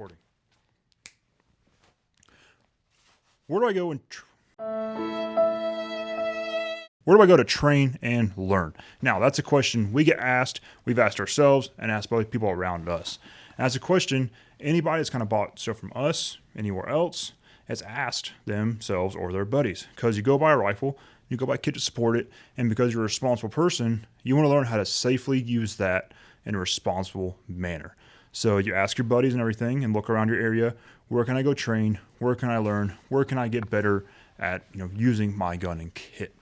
recording. Where do I go to train and learn? Now, that's a question we get asked. We've asked ourselves and asked by people around us. And that's a question anybody that's kind of bought stuff from us, anywhere else, has asked themselves or their buddies. Because you go buy a rifle, you go buy kit to support it, and because you're a responsible person, you want to learn how to safely use that in a responsible manner. So you ask your buddies and everything and look around your area. Where can I go train? Where can I learn? Where can I get better at using my gun and kit?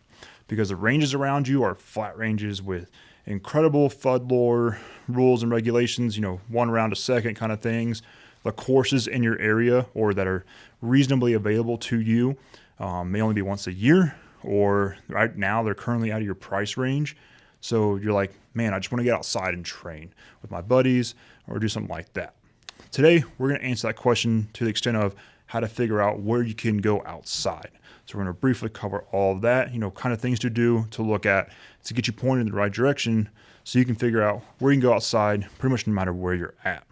Because the ranges around you are flat ranges with incredible FUD lore, rules and regulations, 1 round a second kind of things. The courses in your area or that are reasonably available to you may only be once a year, or right now they're currently out of your price range. So you're like, man, I just want to get outside and train with my buddies or do something like that. Today, we're going to answer that question to the extent of how to figure out where you can go outside. So we're going to briefly cover all of that, kind of things to do, to look at, to get you pointed in the right direction so you can figure out where you can go outside pretty much no matter where you're at.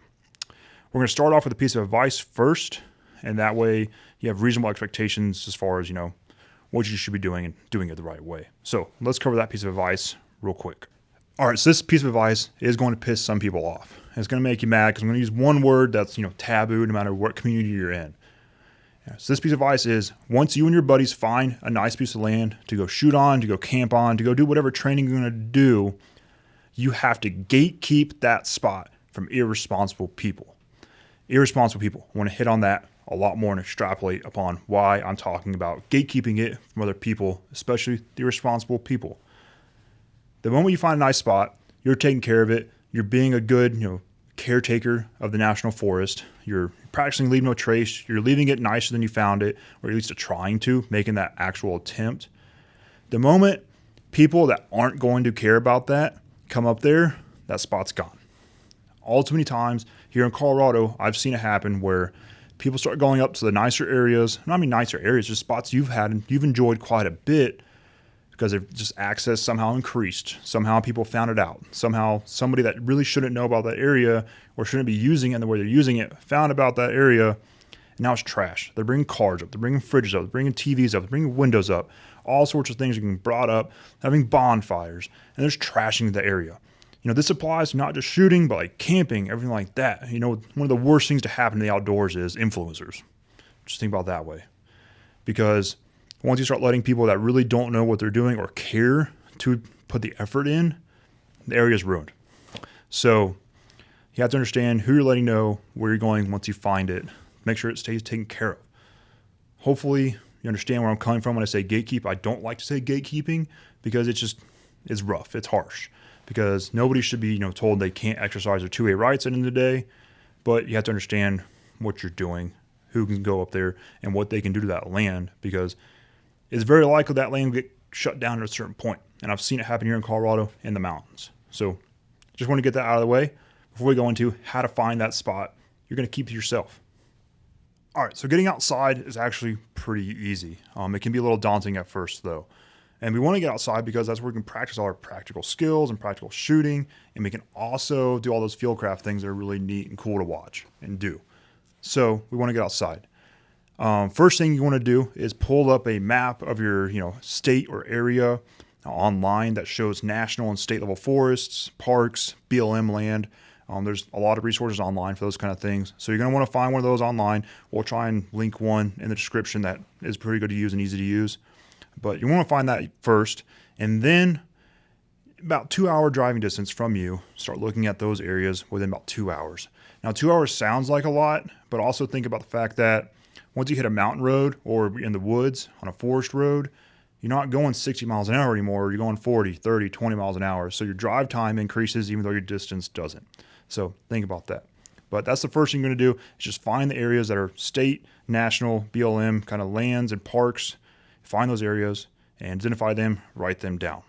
We're going to start off with a piece of advice first, and that way you have reasonable expectations as far as, what you should be doing and doing it the right way. So let's cover that piece of advice real quick. All right, so this piece of advice is going to piss some people off. It's going to make you mad because I'm going to use one word that's, taboo no matter what community you're in. So this piece of advice is, once you and your buddies find a nice piece of land to go shoot on, to go camp on, to go do whatever training you're going to do, you have to gatekeep that spot from irresponsible people. Irresponsible people. I want to hit on that a lot more and extrapolate upon why I'm talking about gatekeeping it from other people, especially the irresponsible people. The moment you find a nice spot, you're taking care of it. You're being a good, caretaker of the national forest. You're practicing leave no trace. You're leaving it nicer than you found it, or at least trying to, making that actual attempt. The moment people that aren't going to care about that come up there, that spot's gone. All too many times here in Colorado, I've seen it happen where people start going up to the nicer areas. Not even nicer areas, just spots you've had and you've enjoyed quite a bit, because if just access somehow increased, somehow people found it out, somehow somebody that really shouldn't know about that area or shouldn't be using it the way they're using it found about that area, and now it's trash. They're bringing cars up, they're bringing fridges up, they're bringing TVs up, they're bringing windows up, all sorts of things are being brought up, having bonfires, and there's trashing the area. This applies to not just shooting, but like camping, everything like that. One of the worst things to happen in the outdoors is influencers. Just think about it that way. Because once you start letting people that really don't know what they're doing or care to put the effort in, the area is ruined. So you have to understand who you're letting know, where you're going once you find it. Make sure it stays taken care of. Hopefully you understand where I'm coming from when I say gatekeep. I don't like to say gatekeeping because it's rough. It's harsh. Because nobody should be told they can't exercise their 2A rights at the end of the day. But you have to understand what you're doing, who can go up there, and what they can do to that land, because it's very likely that land will get shut down at a certain point. And I've seen it happen here in Colorado in the mountains. So just want to get that out of the way before we go into how to find that spot you're going to keep to yourself. All right, so getting outside is actually pretty easy. It can be a little daunting at first, though. And we want to get outside because that's where we can practice all our practical skills and practical shooting. And we can also do all those fieldcraft things that are really neat and cool to watch and do. So we want to get outside. First thing you want to do is pull up a map of your state or area online that shows national and state level forests, parks, BLM land. There's a lot of resources online for those kind of things. So you're going to want to find one of those online. We'll try and link one in the description that is pretty good to use and easy to use. But you want to find that first, and then about 2-hour driving distance from you, start looking at those areas within about 2 hours. Now, 2 hours sounds like a lot, but also think about the fact that once you hit a mountain road or in the woods on a forest road, you're not going 60 miles an hour anymore. You're going 40, 30, 20 miles an hour. So your drive time increases even though your distance doesn't. So think about that. But that's the first thing you're going to do is just find the areas that are state, national, BLM kind of lands and parks. Find those areas and identify them, write them down.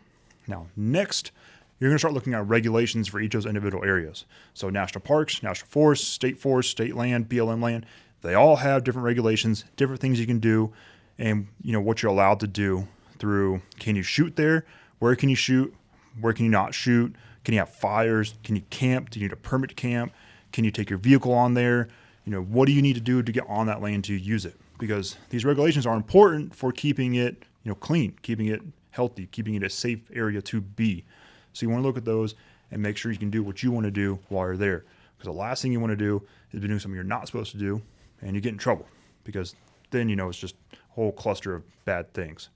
Now, next, you're going to start looking at regulations for each of those individual areas. So national parks, national forests, state land, BLM land, they all have different regulations, different things you can do, and what you're allowed to do through, can you shoot there? Where can you shoot? Where can you not shoot? Can you have fires? Can you camp? Do you need a permit to camp? Can you take your vehicle on there? what do you need to do to get on that land to use it? Because these regulations are important for keeping it, clean, keeping it healthy, keeping it a safe area to be. So you want to look at those and make sure you can do what you want to do while you're there. Because the last thing you want to do is be doing something you're not supposed to do and you get in trouble, because then, it's just a whole cluster of bad things.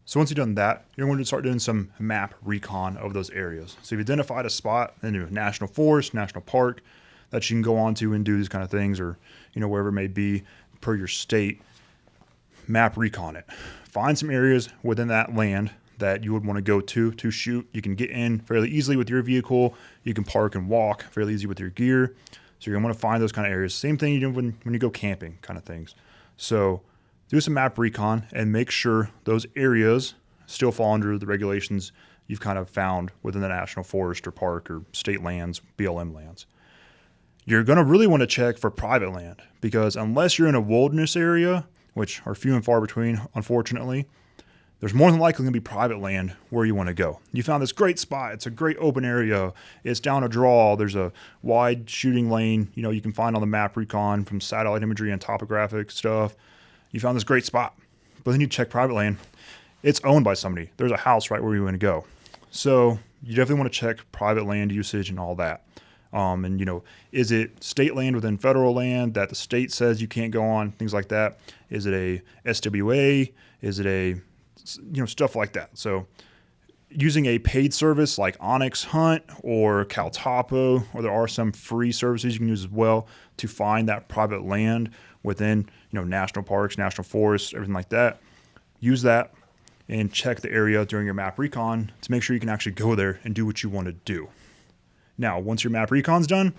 So once you've done that, you're going to start doing some map recon of those areas. So you've identified a spot in a national forest, national park that you can go on to and do these kind of things, or, wherever it may be per your state. Map recon it. Find some areas within that land that you would want to go to shoot. You can get in fairly easily with your vehicle. You can park and walk fairly easy with your gear. So you're going to want to find those kind of areas. Same thing you do when you go camping kind of things. So do some map recon and make sure those areas still fall under the regulations you've kind of found within the national forest or park or state lands, BLM lands. You're going to really want to check for private land, because unless you're in a wilderness area, which are few and far between, unfortunately, there's more than likely going to be private land where you want to go. You found this great spot. It's a great open area. It's down a draw. There's a wide shooting lane, you can find on the map recon from satellite imagery and topographic stuff. You found this great spot, but then you check private land. It's owned by somebody. There's a house right where you want to go. So you definitely want to check private land usage and all that. And, is it state land within federal land that the state says you can't go on, things like that? Is it a SWA? Is it a, stuff like that. So using a paid service like Onyx Hunt or Caltopo, or there are some free services you can use as well to find that private land within, national parks, national forests, everything like that. Use that and check the area during your map recon to make sure you can actually go there and do what you want to do. Now, once your map recon's done,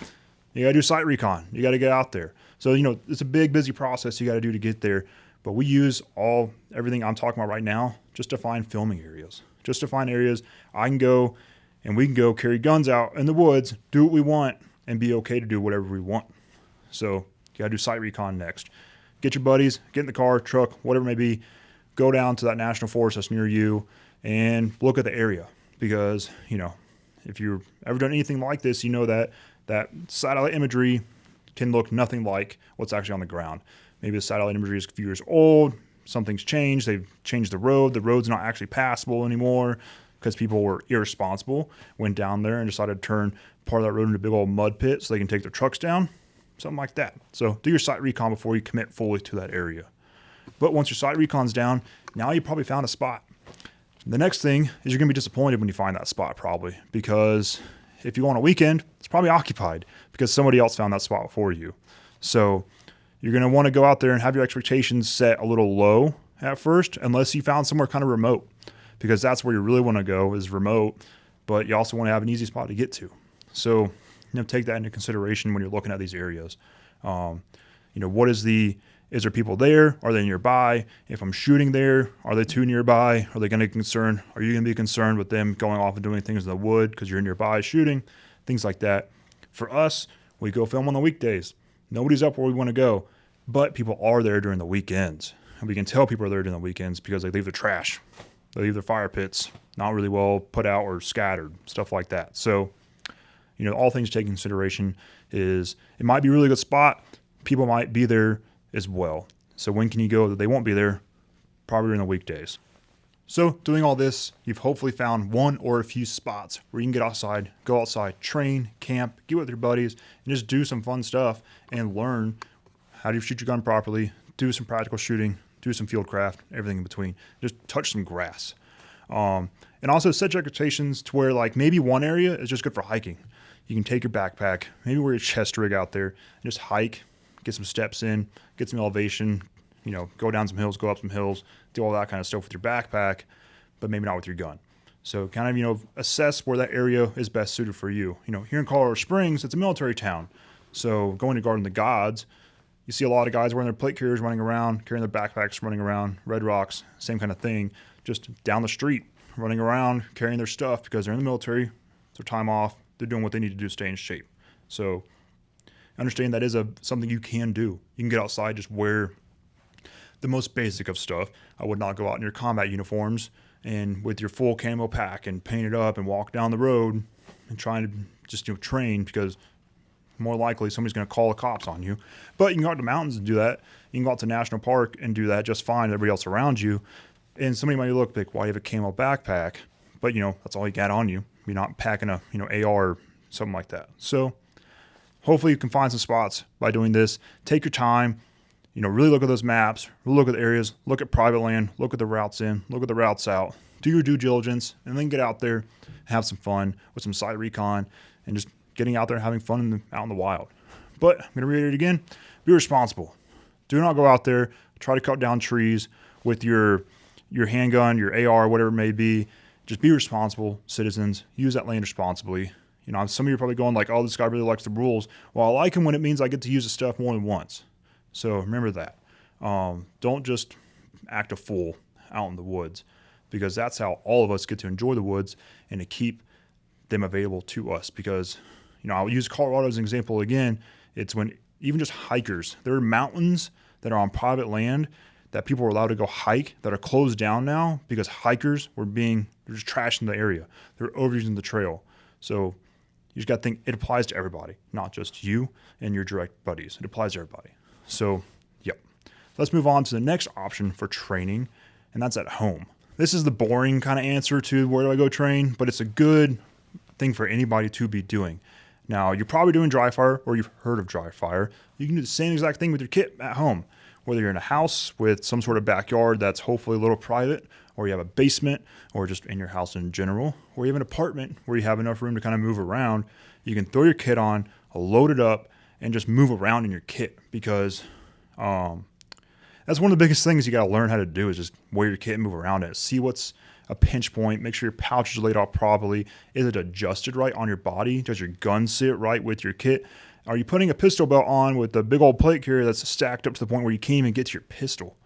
you got to do site recon. You got to get out there. So, it's a big, busy process you got to do to get there. But we use everything I'm talking about right now just to find filming areas, just to find areas I can go and we can go carry guns out in the woods, do what we want, and be okay to do whatever we want. So you got to do site recon next. Get your buddies, get in the car, truck, whatever it may be, go down to that national forest that's near you and look at the area. Because, if you've ever done anything like this, that satellite imagery can look nothing like what's actually on the ground. Maybe the satellite imagery is a few years old, something's changed, they've changed the road's not actually passable anymore because people were irresponsible, went down there and decided to turn part of that road into a big old mud pit so they can take their trucks down, something like that. So do your site recon before you commit fully to that area. But once your site recon's down, now you probably found a spot. The next thing is you're going to be disappointed when you find that spot, probably, because if you go on a weekend, it's probably occupied because somebody else found that spot for you. So you're going to want to go out there and have your expectations set a little low at first, unless you found somewhere kind of remote, because that's where you really want to go is remote, but you also want to have an easy spot to get to. So, take that into consideration when you're looking at these areas. Is there people there? Are they nearby? If I'm shooting there, are they too nearby? Are you going to be concerned with them going off and doing things in the wood because you're nearby shooting? Things like that. For us, we go film on the weekdays. Nobody's up where we want to go, but people are there during the weekends. And we can tell people are there during the weekends because they leave their trash. They leave their fire pits, not really well put out or scattered, stuff like that. So, all things taken into consideration is it might be a really good spot. People might be there as well. So when can you go that they won't be there? Probably during the weekdays. So doing all this, you've hopefully found one or a few spots where you can get outside, go outside, train, camp, get with your buddies, and just do some fun stuff and learn how to shoot your gun properly, do some practical shooting, do some field craft, everything in between. Just touch some grass. And also set your expectations to where maybe one area is just good for hiking. You can take your backpack, maybe wear your chest rig out there, and just hike, get some steps in, get some elevation, go down some hills, go up some hills, do all that kind of stuff with your backpack, but maybe not with your gun. So kind of, assess where that area is best suited for you. Here in Colorado Springs, it's a military town. So going to Garden of the Gods, you see a lot of guys wearing their plate carriers running around, carrying their backpacks running around. Red Rocks, same kind of thing, just down the street, running around, carrying their stuff because they're in the military, it's their time off, they're doing what they need to do to stay in shape. So understand that is something you can do. You can get outside, just wear the most basic of stuff. I would not go out in your combat uniforms and with your full camo pack and paint it up and walk down the road and trying to just train, because more likely somebody's going to call the cops on you. But you can go out to the mountains and do that. You can go out to national park and do that just fine. Everybody else around you. And somebody might look like, why do you have a camo backpack? But, that's all you got on you. You're not packing a, AR or something like that. So hopefully you can find some spots by doing this. Take your time, really look at those maps, really look at the areas, look at private land, look at the routes in, look at the routes out, do your due diligence, and then get out there and have some fun with some site recon and just getting out there and having fun out in the wild. But I'm going to reiterate again, be responsible. Do not go out there, try to cut down trees with your handgun, your AR, whatever it may be. Just be responsible citizens. Use that land responsibly. Some of you are probably going like, oh, this guy really likes the rules. Well, I like him when it means I get to use the stuff more than once. So remember that. Don't just act a fool out in the woods, because that's how all of us get to enjoy the woods and to keep them available to us. Because, I'll use Colorado as an example again. It's when even just hikers, there are mountains that are on private land that people are allowed to go hike that are closed down now because hikers they're just trashing the area. They're overusing the trail. So you just got to think it applies to everybody, not just you and your direct buddies. It applies to everybody. So, yep. Let's move on to the next option for training, and that's at home. This is the boring kind of answer to where do I go train, but it's a good thing for anybody to be doing. Now, you're probably doing dry fire, or you've heard of dry fire. You can do the same exact thing with your kit at home. Whether you're in a house with some sort of backyard that's hopefully a little private, or you have a basement, or just in your house in general, or you have an apartment where you have enough room to kind of move around, you can throw your kit on, load it up, and just move around in your kit. Because that's one of the biggest things you got to learn how to do, is just wear your kit and move around it. See what's a pinch point. Make sure your pouch is laid out properly. Is it adjusted right on your body? Does your gun sit right with your kit? Are you putting a pistol belt on with a big old plate carrier that's stacked up to the point where you can't even get to your pistol?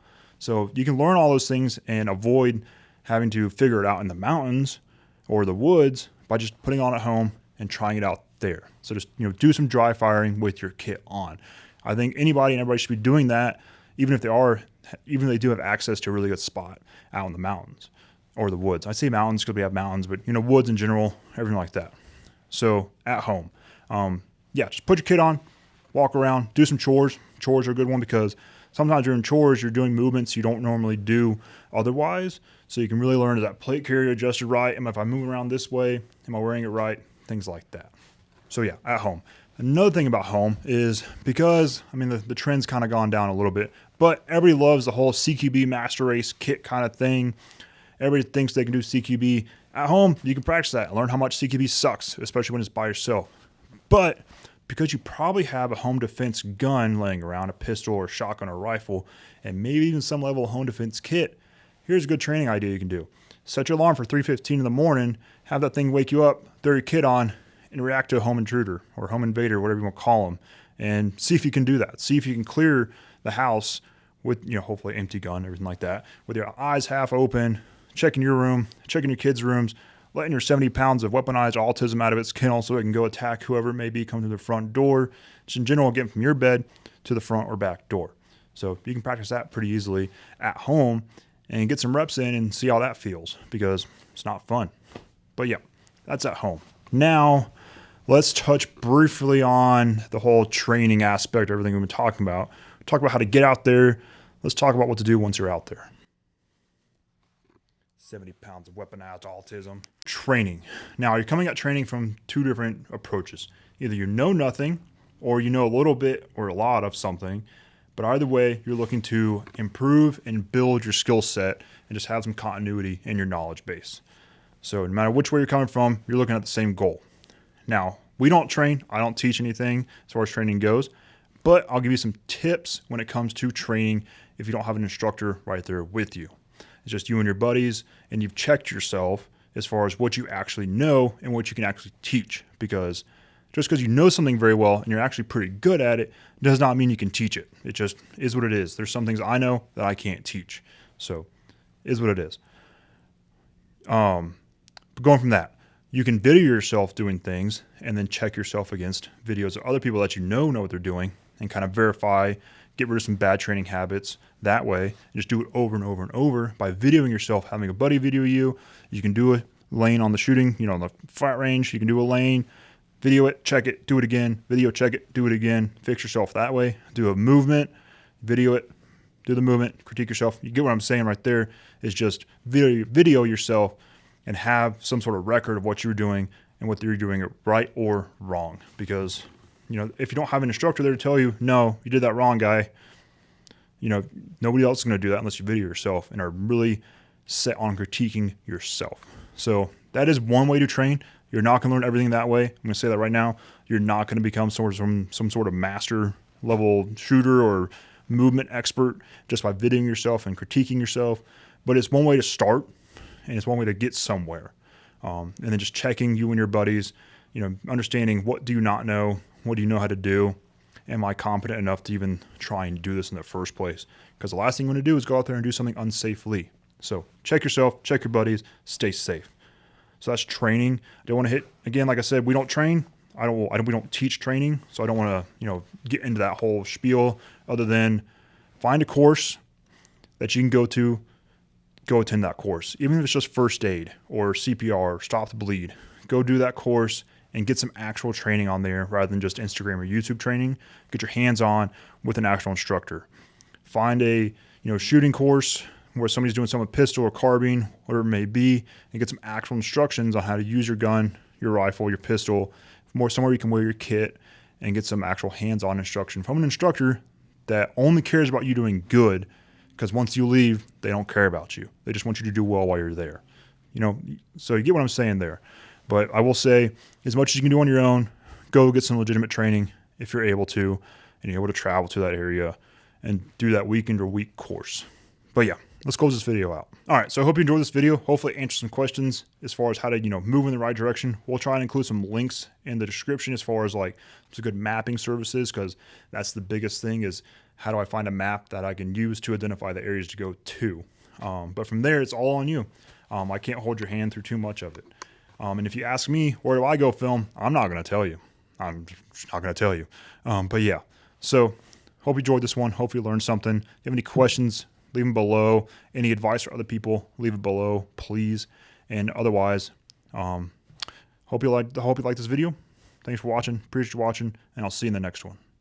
So you can learn all those things and avoid having to figure it out in the mountains or the woods by just putting it on at home and trying it out there. So just do some dry firing with your kit on. I think anybody and everybody should be doing that, even if they do have access to a really good spot out in the mountains or the woods. I say mountains because we have mountains, but woods in general, everything like that. So at home, just put your kit on, walk around, do some chores. Chores are a good one because sometimes you're in chores, you're doing movements you don't normally do otherwise. So you can really learn, is that plate carrier adjusted right? If I'm moving around this way, am I wearing it right? Things like that. So yeah, at home. Another thing about home is because, the trend's kind of gone down a little bit, but everybody loves the whole CQB master race kit kind of thing. Everybody thinks they can do CQB. At home, you can practice that and learn how much CQB sucks, especially when it's by yourself. But because you probably have a home defense gun laying around, a pistol or shotgun or rifle, and maybe even some level of home defense kit, here's a good training idea you can do. Set your alarm for 3:15 in the morning, have that thing wake you up, throw your kit on, and react to a home intruder or home invader, whatever you want to call them, and see if you can do that. See if you can clear the house with, hopefully empty gun, everything like that, with your eyes half open, checking your room, checking your kids' rooms, letting your 70 pounds of weaponized autism out of its kennel so it can go attack whoever it may be coming to the front door. Just in general, getting from your bed to the front or back door. So you can practice that pretty easily at home and get some reps in and see how that feels, because it's not fun. But yeah, that's at home. Now, let's touch briefly on the whole training aspect, everything we've been talking about. Talk about how to get out there. Let's talk about what to do once you're out there. 70 pounds of weaponized autism. Training. Now, you're coming at training from two different approaches. Either you know nothing, or you know a little bit or a lot of something. But either way, you're looking to improve and build your skill set and just have some continuity in your knowledge base. So no matter which way you're coming from, you're looking at the same goal. Now, we don't train. I don't teach anything as far as training goes. But I'll give you some tips when it comes to training if you don't have an instructor right there with you. It's just you and your buddies, and you've checked yourself as far as what you actually know and what you can actually teach. Because just because you know something very well and you're actually pretty good at it does not mean you can teach it. It just is what it is. There's some things I know that I can't teach. So is what it is. But going from that, you can video yourself doing things and then check yourself against videos of other people that you know what they're doing and kind of verify, get rid of some bad training habits that way. And just do it over and over and over by videoing yourself, having a buddy video you. You can do a lane on the shooting, on the flat range. You can do a lane, video it, check it, do it again, video, check it, do it again, fix yourself that way. Do a movement, video it, do the movement, critique yourself. You get what I'm saying right there is just video yourself and have some sort of record of what you're doing and whether you're doing it right or wrong. Because, you know, if you don't have an instructor there to tell you, no, you did that wrong, guy, you know, nobody else is going to do that unless you video yourself and are really set on critiquing yourself. So that is one way to train. You're not going to learn everything that way. I'm going to say that right now. You're not going to become some sort of master level shooter or movement expert just by videoing yourself and critiquing yourself. But it's one way to start, and it's one way to get somewhere. And then just checking you and your buddies, you know, understanding what do you not know, what do you know how to do, am I competent enough to even try and do this in the first place? Because the last thing you want to do is go out there and do something unsafely. So check yourself, check your buddies, stay safe. So that's training. I don't want to hit, again, like I said, we don't train. We don't teach training. So I don't want to, you know, get into that whole spiel other than find a course that you can go to, go attend that course. Even if it's just first aid or CPR, stop the bleed, go do that course and get some actual training on there rather than just Instagram or YouTube training. Get your hands on with an actual instructor. Find a, you know, shooting course where somebody's doing some with pistol or carbine, whatever it may be, and get some actual instructions on how to use your gun, your rifle, your pistol, somewhere you can wear your kit and get some actual hands-on instruction from an instructor that only cares about you doing good, because once you leave, they don't care about you. They just want you to do well while you're there. You know, so you get what I'm saying there. But I will say, as much as you can do on your own, go get some legitimate training if you're able to, and you're able to travel to that area and do that weekend or week course. But yeah, let's close this video out. All right, so I hope you enjoyed this video. Hopefully answer some questions as far as how to, you know, move in the right direction. We'll try and include some links in the description as far as like some good mapping services, because that's the biggest thing is how do I find a map that I can use to identify the areas to go to. But from there, it's all on you. I can't hold your hand through too much of it. And if you ask me, where do I go film? I'm not going to tell you. I'm just not going to tell you. But yeah, so hope you enjoyed this one. Hope you learned something. If you have any questions, leave them below. Any advice for other people, leave it below, please. And otherwise, hope you like this video. Thanks for watching. Appreciate you watching, and I'll see you in the next one.